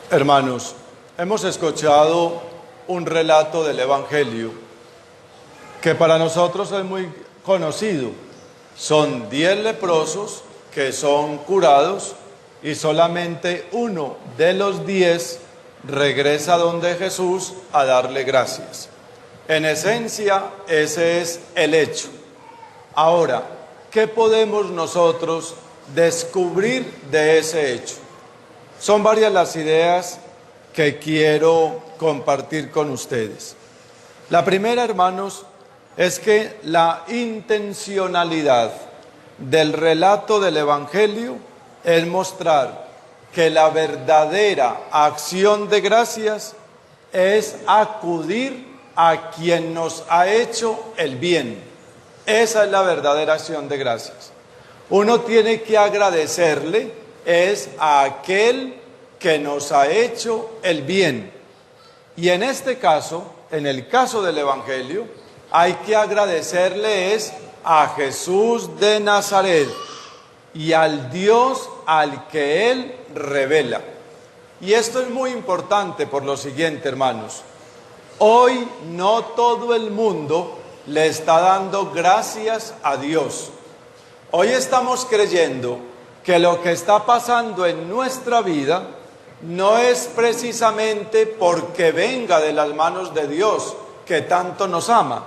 Hermanos, hemos escuchado un relato del Evangelio que para nosotros es muy conocido. Son 10 leprosos que son curados y solamente uno de los 10 regresa donde Jesús a darle gracias. En esencia, ese es el hecho. Ahora, ¿qué podemos nosotros descubrir de ese hecho? Son varias las ideas que quiero compartir con ustedes. La primera, hermanos, es que la intencionalidad del relato del Evangelio es mostrar que la verdadera acción de gracias es acudir a quien nos ha hecho el bien. Esa es la verdadera acción de gracias. Uno tiene que agradecerle es a aquel que nos ha hecho el bien. Y en este caso, en el caso del Evangelio, hay que agradecerle es a Jesús de Nazaret y al Dios al que Él revela. Y esto es muy importante por lo siguiente, hermanos. Hoy no todo el mundo le está dando gracias a Dios. Hoy estamos creyendo que lo que está pasando en nuestra vida no es precisamente porque venga de las manos de Dios, que tanto nos ama.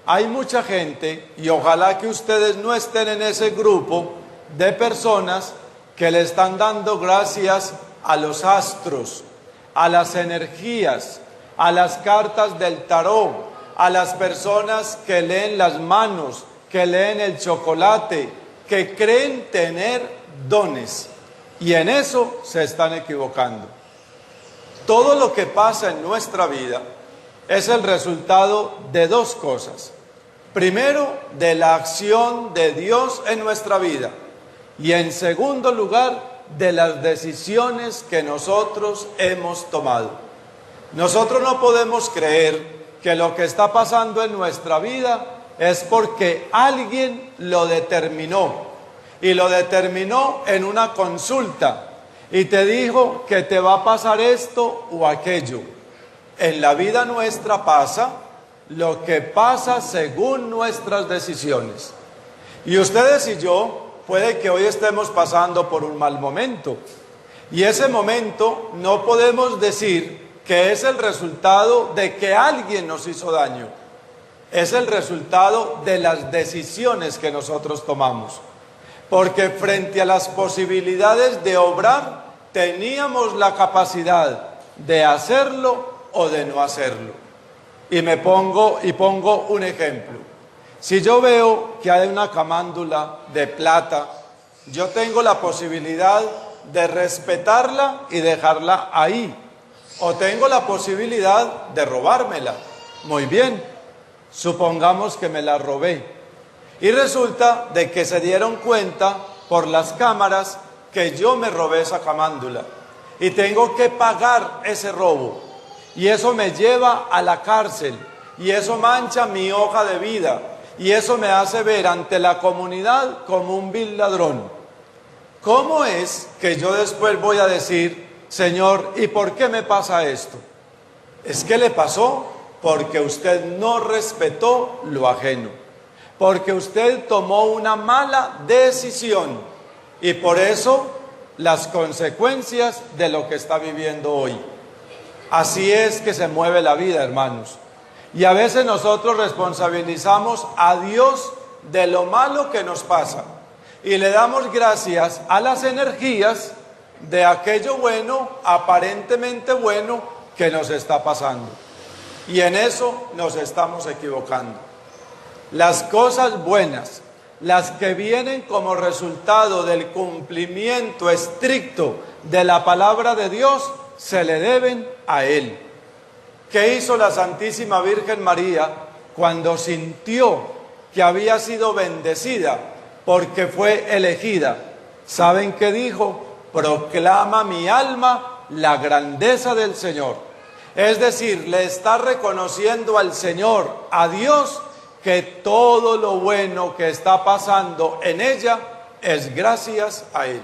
Hay mucha gente, y ojalá que ustedes no estén en ese grupo de personas que le están dando gracias a los astros, a las energías, a las cartas del tarot, a las personas que leen las manos, que leen el chocolate, que creen tener dones, y en eso se están equivocando. Todo lo que pasa en nuestra vida es el resultado de dos cosas. Primero, de la acción de Dios en nuestra vida, y en segundo lugar, de las decisiones que nosotros hemos tomado. Nosotros no podemos creer que lo que está pasando en nuestra vida es porque alguien lo determinó. Y lo determinó en una consulta y te dijo que te va a pasar esto o aquello. En la vida nuestra pasa lo que pasa según nuestras decisiones. Y ustedes y yo, puede que hoy estemos pasando por un mal momento. Y ese momento no podemos decir que es el resultado de que alguien nos hizo daño. Es el resultado de las decisiones que nosotros tomamos. Porque frente a las posibilidades de obrar, teníamos la capacidad de hacerlo o de no hacerlo. Y pongo un ejemplo. Si yo veo que hay una camándula de plata, yo tengo la posibilidad de respetarla y dejarla ahí. O tengo la posibilidad de robármela. Muy bien, supongamos que me la robé. Y resulta de que se dieron cuenta por las cámaras que yo me robé esa camándula. Y tengo que pagar ese robo. Y eso me lleva a la cárcel. Y eso mancha mi hoja de vida. Y eso me hace ver ante la comunidad como un vil ladrón. ¿Cómo es que yo después voy a decir, Señor, ¿y por qué me pasa esto? Es que le pasó porque usted no respetó lo ajeno. Porque usted tomó una mala decisión y por eso las consecuencias de lo que está viviendo hoy. Así es que se mueve la vida, hermanos. Y a veces nosotros responsabilizamos a Dios de lo malo que nos pasa y le damos gracias a las energías de aquello bueno, aparentemente bueno, que nos está pasando. Y en eso nos estamos equivocando. Las cosas buenas, las que vienen como resultado del cumplimiento estricto de la palabra de Dios, se le deben a Él. ¿Qué hizo la Santísima Virgen María cuando sintió que había sido bendecida porque fue elegida? ¿Saben qué dijo? Proclama mi alma la grandeza del Señor. Es decir, le está reconociendo al Señor, a Dios, que todo lo bueno que está pasando en ella es gracias a Él.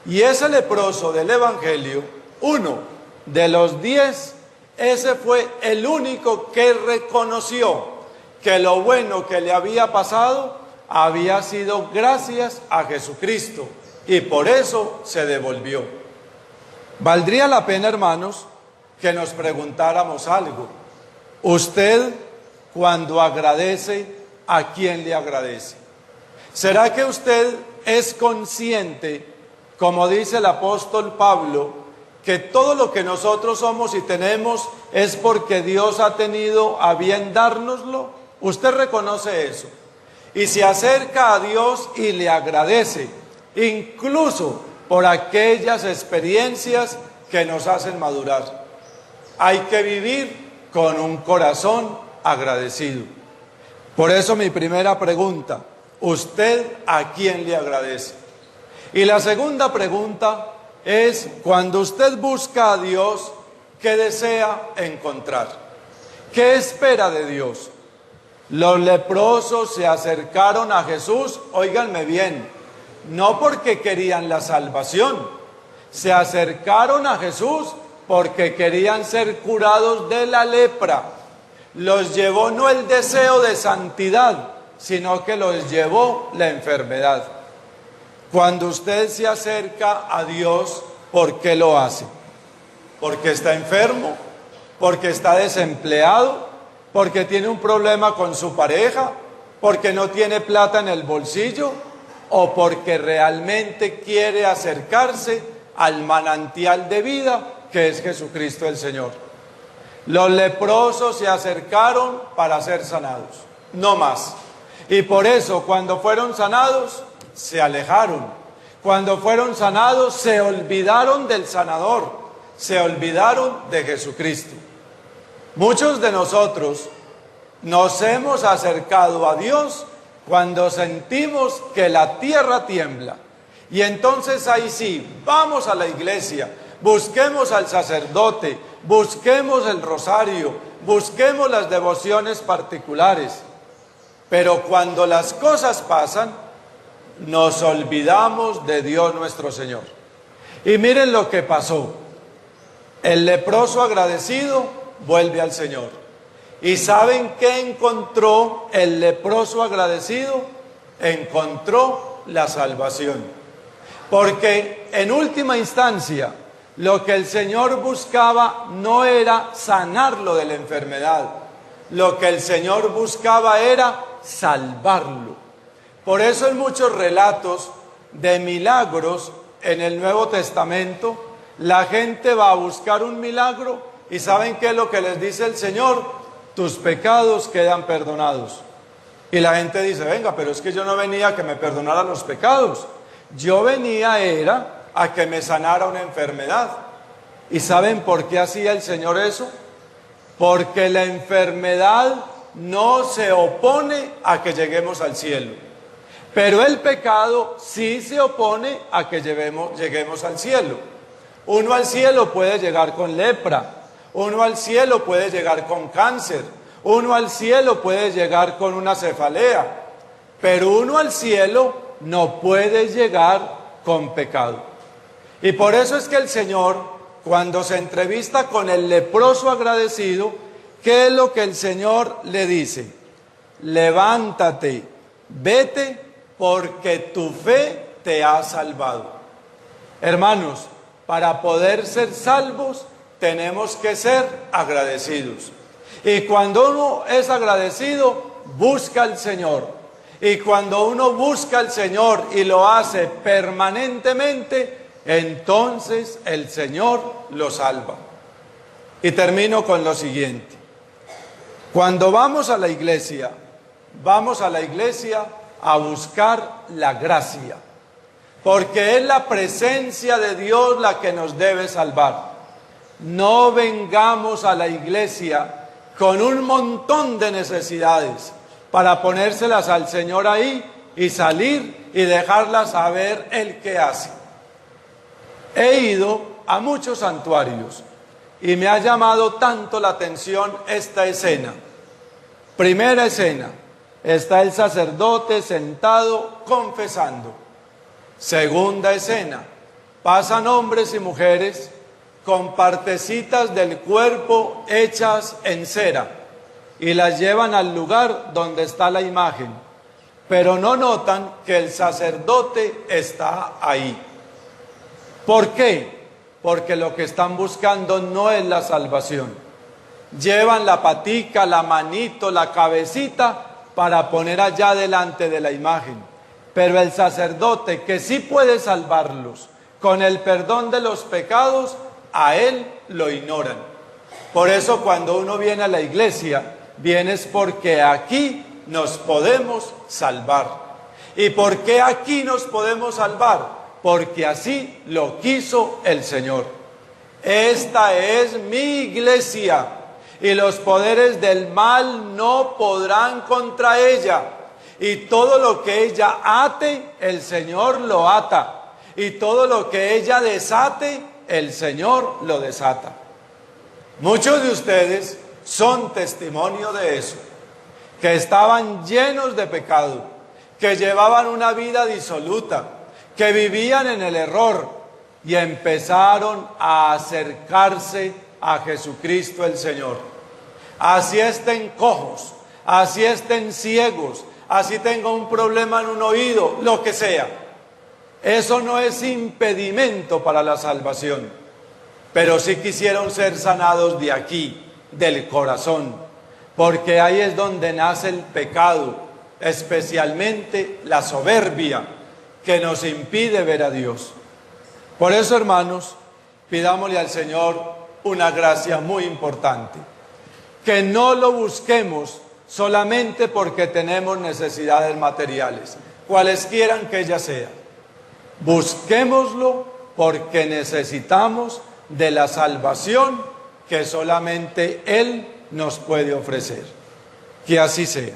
Y ese leproso del Evangelio uno de los 10, ese fue el único que reconoció que lo bueno que le había pasado había sido gracias a Jesucristo y por eso se devolvió. Valdría la pena, hermanos, que nos preguntáramos algo. Usted, cuando agradece, ¿a quién le agradece? ¿Será que usted es consciente, como dice el apóstol Pablo, que todo lo que nosotros somos y tenemos es porque Dios ha tenido a bien dárnoslo? Usted reconoce eso y se acerca a Dios y le agradece, incluso por aquellas experiencias que nos hacen madurar. Hay que vivir con un corazón agradecido. Por eso mi primera pregunta, ¿usted a quién le agradece? Y la segunda pregunta es, cuando usted busca a Dios, ¿qué desea encontrar? ¿Qué espera de Dios? Los leprosos se acercaron a Jesús, óiganme bien, no porque querían la salvación, se acercaron a Jesús porque querían ser curados de la lepra. Los llevó no el deseo de santidad, sino que los llevó la enfermedad. Cuando usted se acerca a Dios, ¿por qué lo hace? ¿Porque está enfermo? ¿Porque está desempleado? ¿Porque tiene un problema con su pareja? ¿Porque no tiene plata en el bolsillo? ¿O porque realmente quiere acercarse al manantial de vida que es Jesucristo el Señor? Los leprosos se acercaron para ser sanados, no más. Y por eso, cuando fueron sanados, se alejaron. Cuando fueron sanados, se olvidaron del sanador, se olvidaron de Jesucristo. Muchos de nosotros nos hemos acercado a Dios cuando sentimos que la tierra tiembla. Y entonces ahí sí, vamos a la iglesia, busquemos al sacerdote, busquemos el rosario, busquemos las devociones particulares. Pero cuando las cosas pasan, nos olvidamos de Dios nuestro Señor. Y miren lo que pasó. El leproso agradecido vuelve al Señor. ¿Y saben qué encontró el leproso agradecido? Encontró la salvación. Porque en última instancia, lo que el Señor buscaba no era sanarlo de la enfermedad. Lo que el Señor buscaba era salvarlo. Por eso en muchos relatos de milagros en el Nuevo Testamento, la gente va a buscar un milagro y ¿saben qué es lo que les dice el Señor? Tus pecados quedan perdonados. Y la gente dice, venga, pero es que yo no venía a que me perdonara los pecados. Yo venía era a que me sanara una enfermedad. ¿Y saben por qué hacía el Señor eso? Porque la enfermedad no se opone a que lleguemos al cielo. Pero el pecado sí se opone a que lleguemos al cielo. Uno al cielo puede llegar con lepra, uno al cielo puede llegar con cáncer, uno al cielo puede llegar con una cefalea, pero uno al cielo no puede llegar con pecado. Y por eso es que el Señor, cuando se entrevista con el leproso agradecido, ¿qué es lo que el Señor le dice? Levántate, vete, porque tu fe te ha salvado. Hermanos, para poder ser salvos, tenemos que ser agradecidos. Y cuando uno es agradecido, busca al Señor. Y cuando uno busca al Señor y lo hace permanentemente, entonces el Señor lo salva. Y termino con lo siguiente. Cuando vamos a la iglesia a buscar la gracia, porque es la presencia de Dios la que nos debe salvar. No vengamos a la iglesia con un montón de necesidades para ponérselas al Señor ahí y salir y dejarlas a ver el que hace. He ido a muchos santuarios y me ha llamado tanto la atención esta escena. Primera escena, está el sacerdote sentado confesando. Segunda escena, pasan hombres y mujeres con partecitas del cuerpo hechas en cera y las llevan al lugar donde está la imagen, pero no notan que el sacerdote está ahí. ¿Por qué? Porque lo que están buscando no es la salvación. Llevan la patica, la manito, la cabecita para poner allá delante de la imagen. Pero el sacerdote, que sí puede salvarlos con el perdón de los pecados, a él lo ignoran. Por eso cuando uno viene a la iglesia, vienes porque aquí nos podemos salvar. ¿Y por qué aquí nos podemos salvar? Porque así lo quiso el Señor. Esta es mi iglesia y los poderes del mal no podrán contra ella. Y todo lo que ella ate, el Señor lo ata. Y todo lo que ella desate, el Señor lo desata. Muchos de ustedes son testimonio de eso, que estaban llenos de pecado, que llevaban una vida disoluta, que vivían en el error y empezaron a acercarse a Jesucristo el Señor. Así estén cojos, así estén ciegos, así tenga un problema en un oído, lo que sea. Eso no es impedimento para la salvación, pero sí quisieron ser sanados de aquí, del corazón, porque ahí es donde nace el pecado, especialmente la soberbia que nos impide ver a Dios. Por eso, hermanos, pidámosle al Señor una gracia muy importante, que no lo busquemos solamente porque tenemos necesidades materiales, cualesquieran que ellas sean. Busquémoslo porque necesitamos de la salvación que solamente Él nos puede ofrecer. Que así sea.